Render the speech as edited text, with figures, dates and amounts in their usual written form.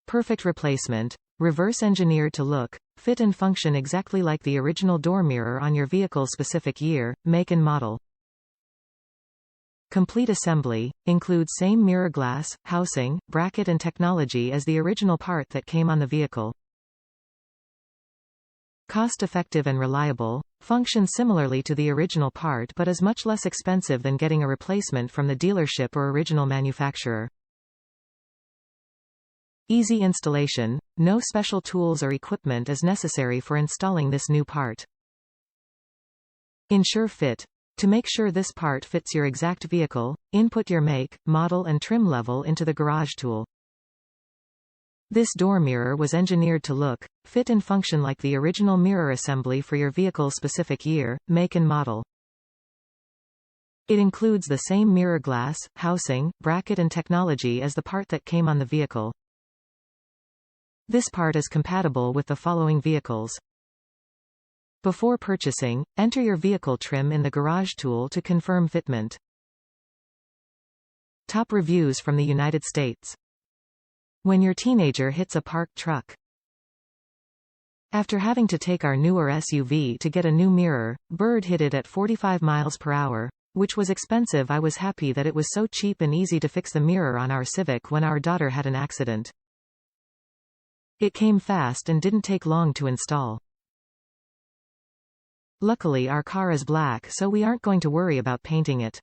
Perfect replacement. Reverse engineered to look, fit and function exactly like the original door mirror on your vehicle's specific year, make and model. Complete assembly. Includes same mirror glass, housing, bracket and technology as the original part that came on the vehicle. Cost-effective and reliable. Functions similarly to the original part but is much less expensive than getting a replacement from the dealership or original manufacturer. Easy installation. No special tools or equipment is necessary for installing this new part. Ensure fit. To make sure this part fits your exact vehicle, input your make, model and trim level into the garage tool. This door mirror was engineered to look, fit and function like the original mirror assembly for your vehicle's specific year, make and model. It includes the same mirror glass, housing, bracket and technology as the part that came on the vehicle. This part is compatible with the following vehicles. Before purchasing, enter your vehicle trim in the garage tool to confirm fitment. Top reviews from the United States. When your teenager hits a parked truck. After having to take our newer SUV to get a new mirror, Bird hit it at 45 miles per hour, which was expensive. I was happy that it was so cheap and easy to fix the mirror on our Civic when our daughter had an accident. It came fast and didn't take long to install. Luckily our car is black, so we aren't going to worry about painting it.